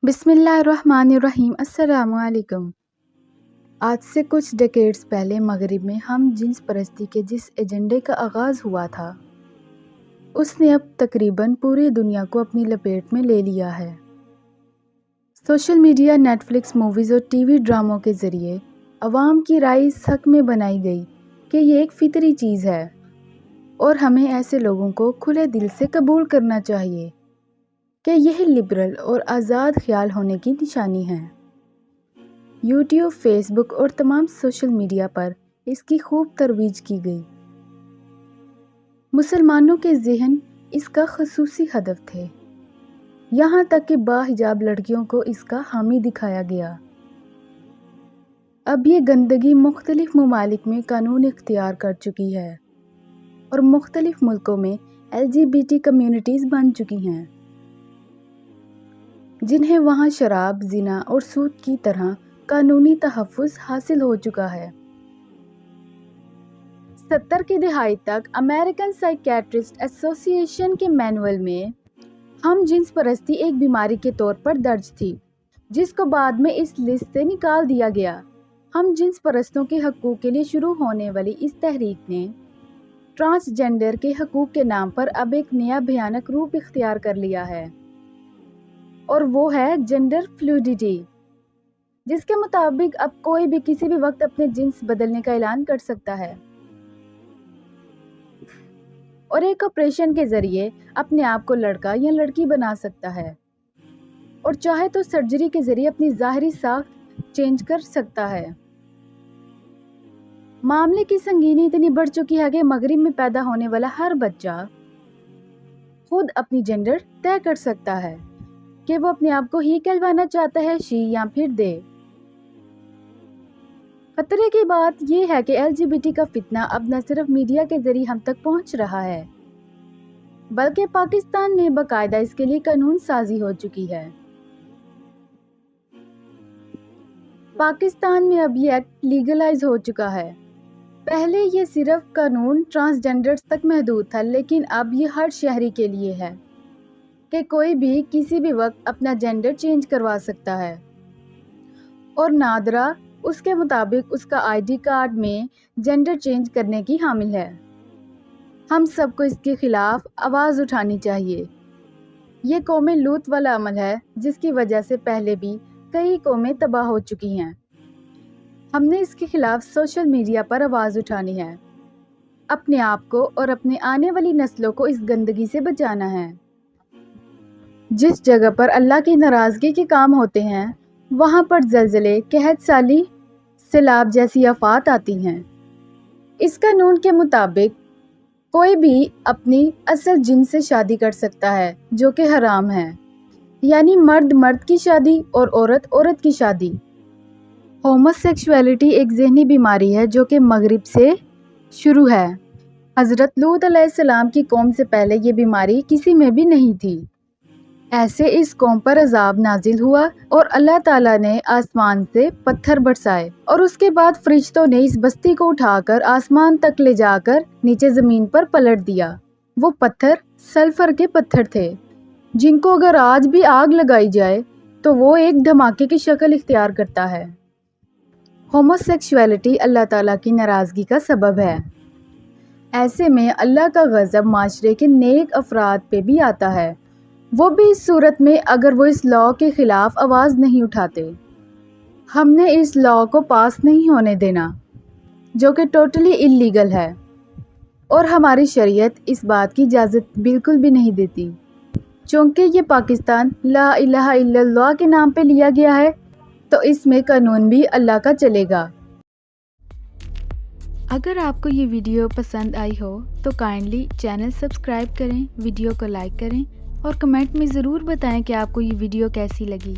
बिस्मिल्लाहिर्रहमानिर्रहीम। अस्सलामु अलैकुम। आज से कुछ डेकेड्स पहले मगरिब में हम जिन्स परस्ती के जिस एजेंडे का आगाज़ हुआ था, उसने अब तकरीबन पूरी दुनिया को अपनी लपेट में ले लिया है। सोशल मीडिया, नेटफ्लिक्स मूवीज़ और टीवी ड्रामों के ज़रिए अवाम की राय इस हक़ में बनाई गई कि ये एक फ़ितरी चीज़ है और हमें ऐसे लोगों को खुले दिल से कबूल करना चाहिए कि यह लिबरल और आज़ाद ख्याल होने की निशानी है। यूट्यूब, फेसबुक और तमाम सोशल मीडिया पर इसकी खूब तरवीज की गई। मुसलमानों के ज़हन इसका ख़ुसूसी हदफ थे, यहाँ तक कि बाहिजाब लड़कियों को इसका हामी दिखाया गया। अब ये गंदगी मुख्तलिफ ममालिक में कानून इख्तियार कर चुकी है और मुख्तलिफ मुल्कों में LGBT कम्युनिटीज़ बन चुकी हैं, जिन्हें वहाँ शराब, ज़िना और सूद की तरह कानूनी तहफ़्फ़ुज़ हासिल हो चुका है। 70 की दहाई तक अमेरिकन साइकियाट्रिस्ट एसोसिएशन के मैनुअल में हम जिन्स परस्ती एक बीमारी के तौर पर दर्ज थी, जिसको बाद में इस लिस्ट से निकाल दिया गया। हम जिन्स परस्तों के हकूक़ के लिए शुरू होने वाली इस तहरीक ने ट्रांसजेंडर के हकूक़ के नाम पर अब एक नया भयानक रूप इख्तियार कर लिया है, और वो है जेंडर फ्लूइडिटी, जिसके मुताबिक अब कोई भी किसी भी वक्त अपने जिन्स बदलने का ऐलान कर सकता है और एक ऑपरेशन के ज़रिए अपने आप को लड़का या लड़की बना सकता है, और चाहे तो सर्जरी के ज़रिए अपनी ज़ाहिरी साख्त चेंज कर सकता है। मामले की संगीनी इतनी बढ़ चुकी है कि मगरिब में पैदा होने वाला हर बच्चा खुद अपनी जेंडर तय कर सकता है कि वो अपने आप को ही कहलवाना चाहता है, शी या फिर दे। खतरे की बात यह है कि LGBT का फितना अब न सिर्फ मीडिया के जरिए हम तक पहुंच रहा है, बल्कि पाकिस्तान में बाकायदा इसके लिए कानून साजी हो चुकी है। पाकिस्तान में अब ये एक्ट लीगलाइज हो चुका है। पहले ये सिर्फ कानून ट्रांसजेंडर्स तक महदूद था, लेकिन अब ये हर शहरी के लिए है कि कोई भी किसी भी वक्त अपना जेंडर चेंज करवा सकता है, और नादरा उसके मुताबिक उसका ID कार्ड में जेंडर चेंज करने की हामिल है। हम सबको इसके खिलाफ आवाज़ उठानी चाहिए। ये कौमें लूत वाला अमल है, जिसकी वजह से पहले भी कई कौमें तबाह हो चुकी हैं। हमने इसके खिलाफ सोशल मीडिया पर आवाज़ उठानी है। अपने आप को और अपने आने वाली नस्लों को इस गंदगी से बचाना है। जिस जगह पर अल्लाह की नाराज़गी के काम होते हैं, वहाँ पर ज़लज़ले, कहत साली, सैलाब जैसी आफात आती हैं। इस कानून के मुताबिक कोई भी अपनी असल जिन्स से शादी कर सकता है, जो कि हराम है, यानी मर्द मर्द की शादी और औरत औरत की शादी। होमोसेक्सुअलिटी एक ज़हनी बीमारी है जो कि मगरिब से शुरू है। हज़रत लूत अलैहिस्सलाम की कौम से पहले ये बीमारी किसी में भी नहीं थी। ऐसे इस कौम पर अज़ाब नाजिल हुआ और अल्लाह ताला ने आसमान से पत्थर बरसाए, और उसके बाद फरिश्तों ने इस बस्ती को उठाकर आसमान तक ले जाकर नीचे ज़मीन पर पलट दिया। वो पत्थर सल्फर के पत्थर थे, जिनको अगर आज भी आग लगाई जाए तो वो एक धमाके की शक्ल इख्तियार करता है। होमोसेक्सुअलिटी अल्लाह ताला की नाराज़गी का सबब है। ऐसे में अल्लाह का गज़ब माशरे के नेक अफराद पे भी आता है, वो भी इस सूरत में अगर वो इस लॉ के ख़िलाफ़ आवाज़ नहीं उठाते। हमने इस लॉ को पास नहीं होने देना, जो कि टोटली इल्लीगल है, और हमारी शरीयत इस बात की इजाज़त बिल्कुल भी नहीं देती। चूँकि ये पाकिस्तान ला इलाहा इल्लल्लाह के नाम पे लिया गया है, तो इसमें कानून भी अल्लाह का चलेगा। अगर आपको ये वीडियो पसंद आई हो तो काइंडली चैनल सब्सक्राइब करें, वीडियो को लाइक करें और कमेंट में ज़रूर बताएं कि आपको ये वीडियो कैसी लगी।